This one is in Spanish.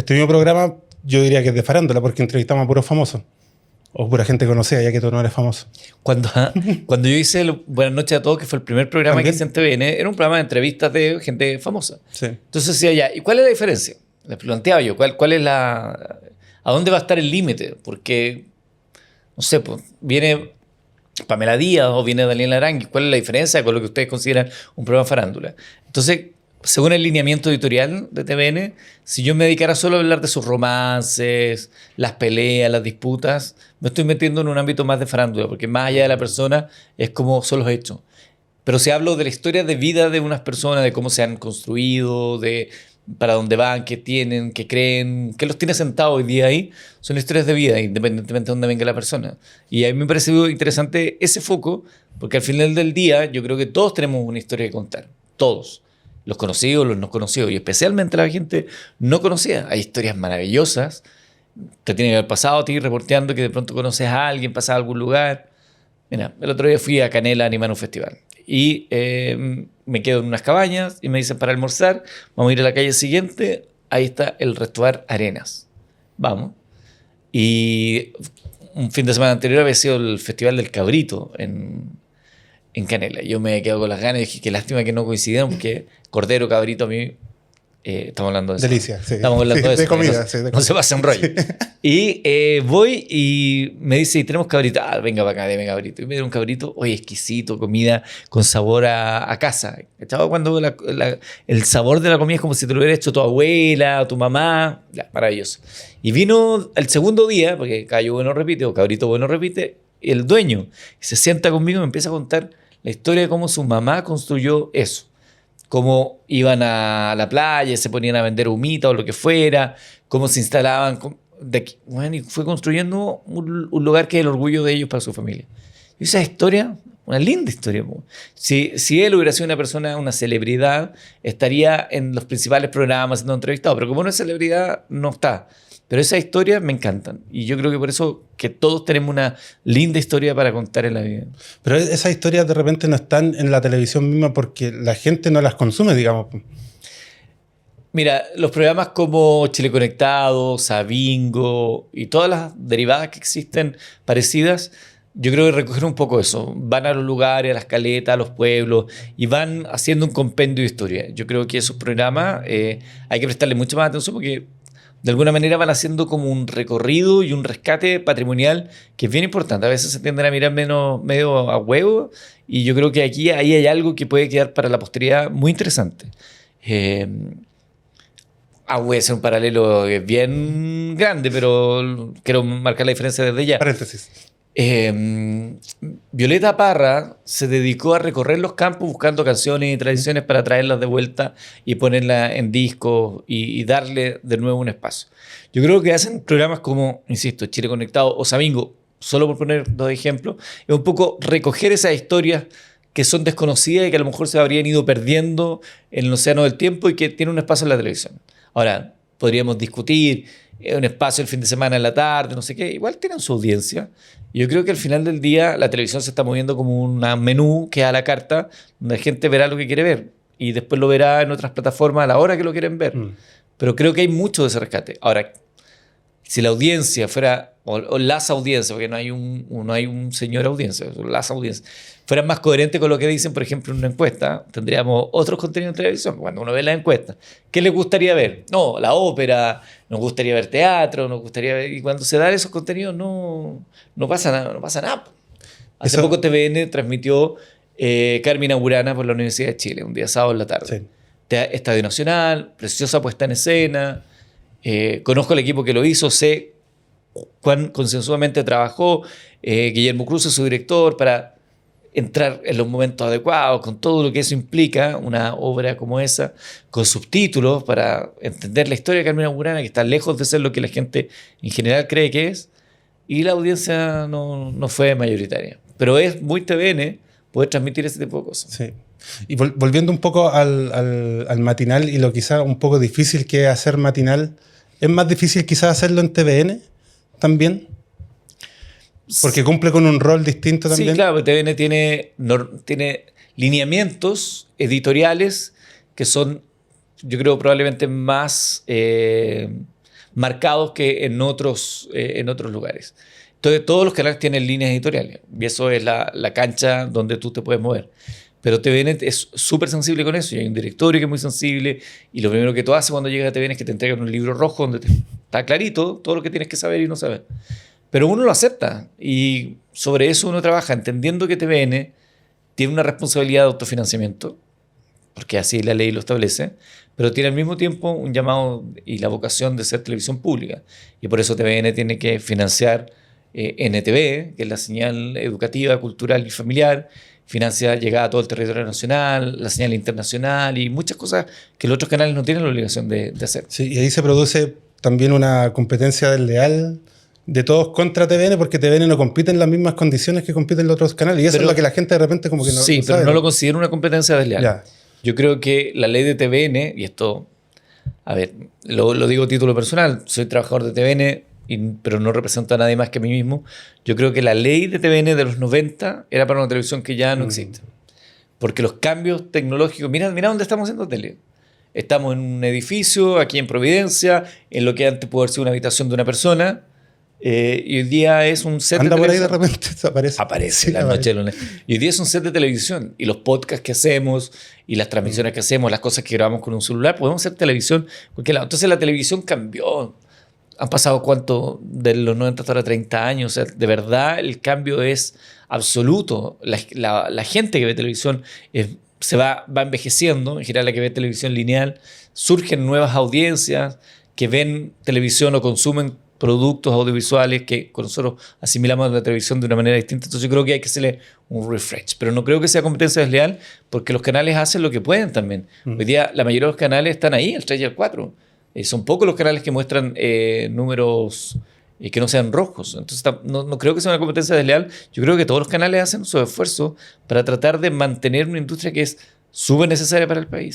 Este mismo programa yo diría que es de farándula porque entrevistamos a puros famosos. O pura gente conocida, ya que tú no eres famoso. Cuando yo hice Buenas noches a todos, que fue el primer programa ¿También? que hice en TVN, era un programa de entrevistas de gente famosa. Sí. Entonces decía ya, ¿y cuál es la diferencia? Les planteaba yo, ¿cuál es la... ¿A dónde va a estar el límite? Porque, no sé, pues, viene Pamela Díaz o viene Daniel Arangui. ¿Cuál es la diferencia con lo que ustedes consideran un programa farándula? Entonces, según el lineamiento editorial de TVN, si yo me dedicara solo a hablar de sus romances, las peleas, las disputas, me estoy metiendo en un ámbito más de farándula, porque más allá de la persona es como son los hechos. Pero si hablo de la historia de vida de unas personas, de cómo se han construido, de para dónde van, qué tienen, qué creen, qué los tiene sentados hoy día ahí, son historias de vida, independientemente de dónde venga la persona. Y a mí me pareció interesante ese foco, porque al final del día yo creo que todos tenemos una historia que contar, todos. Los conocidos, los no conocidos, y especialmente la gente no conocida. Hay historias maravillosas. Te tiene que haber pasado a ti reporteando que de pronto conoces a alguien, pasas a algún lugar. Mira, el otro día fui a Canela a animar un festival y me quedo en unas cabañas y me dicen para almorzar, vamos a ir a la calle siguiente, ahí está el restaurante Arenas. Vamos. Y un fin de semana anterior había sido el Festival del Cabrito en Canela. Yo me quedo con las ganas y dije, qué lástima que no coincidieron porque Cordero, Cabrito a mí... estamos hablando de eso. Delicia, sí. Estamos hablando de eso. De comida, No, sí. no se pasa un rollo. Y voy y me dice, ¿y tenemos cabrito? Ah, venga para acá, deme cabrito. Y me dieron un cabrito, oye, exquisito, comida con sabor a casa. ¿Cachai? Cuando el sabor de la comida es como si te lo hubiera hecho tu abuela o tu mamá. Ya, maravilloso. Y vino el segundo día, porque Cayo Bueno repite o Cabrito Bueno repite, el dueño se sienta conmigo y me empieza a contar la historia de cómo su mamá construyó eso. Cómo iban a la playa, se ponían a vender humita o lo que fuera, cómo se instalaban. Bueno, y fue construyendo un lugar que es el orgullo de ellos para su familia. Y esa historia, una linda historia. Si él hubiera sido una persona, una celebridad, estaría en los principales programas siendo entrevistado, pero como no es celebridad, no está. Pero esas historias me encantan. Y yo creo que por eso que todos tenemos una linda historia para contar en la vida. Pero esas historias de repente no están en la televisión misma porque la gente no las consume, digamos. Mira, los programas como Chile Conectado, Sabingo y todas las derivadas que existen parecidas, yo creo que recogen un poco eso. Van a los lugares, a las caletas, a los pueblos y van haciendo un compendio de historia. Yo creo que esos programas hay que prestarle mucha más atención porque de alguna manera van haciendo como un recorrido y un rescate patrimonial que es bien importante. A veces se tienden a mirar medio a huevo y yo creo que aquí ahí hay algo que puede quedar para la posteridad muy interesante. Voy a hacer un paralelo bien grande, pero quiero marcar la diferencia desde ya. Paréntesis. Violeta Parra se dedicó a recorrer los campos buscando canciones y tradiciones para traerlas de vuelta y ponerlas en discos y darle de nuevo un espacio. Yo creo que hacen programas como, insisto, Chile Conectado o Sabingo, solo por poner dos ejemplos, es un poco recoger esas historias que son desconocidas y que a lo mejor se habrían ido perdiendo en el océano del tiempo y que tienen un espacio en la televisión. Ahora, podríamos discutir un espacio el fin de semana en la tarde, no sé qué, igual tienen su audiencia. Yo creo que al final del día la televisión se está moviendo como un menú que es a la carta, donde la gente verá lo que quiere ver y después lo verá en otras plataformas a la hora que lo quieren ver. Pero creo que hay mucho de ese rescate. Ahora, si la audiencia fuera, o las audiencias, porque no hay un señor audiencia, las audiencias, fueran más coherentes con lo que dicen, por ejemplo, en una encuesta, tendríamos otros contenidos en televisión. Cuando uno ve la encuesta, ¿qué les gustaría ver? No, la ópera, nos gustaría ver teatro, nos gustaría ver... Y cuando se dan esos contenidos no pasa nada, no pasa nada. Hace poco TVN transmitió Carmina Burana por la Universidad de Chile, un día sábado en la tarde. Sí. Estadio Nacional, preciosa puesta en escena. Conozco el equipo que lo hizo, sé cuán consensuadamente trabajó Guillermo Cruz, su director, para entrar en los momentos adecuados, con todo lo que eso implica, una obra como esa, con subtítulos para entender la historia de Carmina Burana, que está lejos de ser lo que la gente en general cree que es, y la audiencia no fue mayoritaria. Pero es muy TVN poder transmitir ese tipo de cosas. Sí. Y volviendo un poco al matinal y lo quizá un poco difícil que es hacer matinal, ¿es más difícil quizás hacerlo en TVN también? Porque cumple con un rol distinto también. Sí, claro, TVN tiene lineamientos editoriales que son, yo creo, probablemente más marcados que en otros lugares. Entonces, todos los canales tienen líneas editoriales y eso es la cancha donde tú te puedes mover. Pero TVN es súper sensible con eso y hay un directorio que es muy sensible y lo primero que tú haces cuando llegas a TVN es que te entregan un libro rojo donde está clarito todo lo que tienes que saber y no saber. Pero uno lo acepta y sobre eso uno trabaja entendiendo que TVN tiene una responsabilidad de autofinanciamiento, porque así la ley lo establece, pero tiene al mismo tiempo un llamado y la vocación de ser televisión pública. Y por eso TVN tiene que financiar NTV, que es la señal educativa, cultural y familiar, financia llegada a todo el territorio nacional, la señal internacional y muchas cosas que los otros canales no tienen la obligación de hacer. Sí, y ahí se produce también una competencia desleal de todos contra TVN, porque TVN no compite en las mismas condiciones que compiten los otros canales. Y eso es lo que la gente de repente como que no sí, no pero sabe. no lo considero una competencia desleal. Ya. Yo creo que la ley de TVN, y esto, a ver, lo digo a título personal, soy trabajador de TVN, pero no represento a nadie más que a mí mismo. Yo creo que la ley de TVN de los 90 era para una televisión que ya no existe. Porque los cambios tecnológicos, mira dónde estamos haciendo tele. Estamos en un edificio, aquí en Providencia, en lo que antes pudo haber sido una habitación de una persona, y hoy día es un set Anda de por ahí televisión. de repente, aparece. Aparece la noche de lunes. Y hoy día es un set de televisión. Y los podcasts que hacemos, y las transmisiones que hacemos, las cosas que grabamos con un celular, podemos hacer televisión. Entonces la televisión cambió. Han pasado cuánto de los 90 hasta ahora 30 años. O sea, de verdad el cambio es absoluto. La gente que ve televisión va envejeciendo. En general la que ve televisión lineal. Surgen nuevas audiencias que ven televisión o consumen productos audiovisuales que con nosotros asimilamos la televisión de una manera distinta. Entonces yo creo que hay que hacerle un refresh. Pero no creo que sea competencia desleal porque los canales hacen lo que pueden también. Hoy día la mayoría de los canales están ahí, el 3 y el 4. Son pocos los canales que muestran números que no sean rojos. Entonces no creo que sea una competencia desleal. Yo creo que todos los canales hacen su esfuerzo para tratar de mantener una industria que es súper necesaria para el país.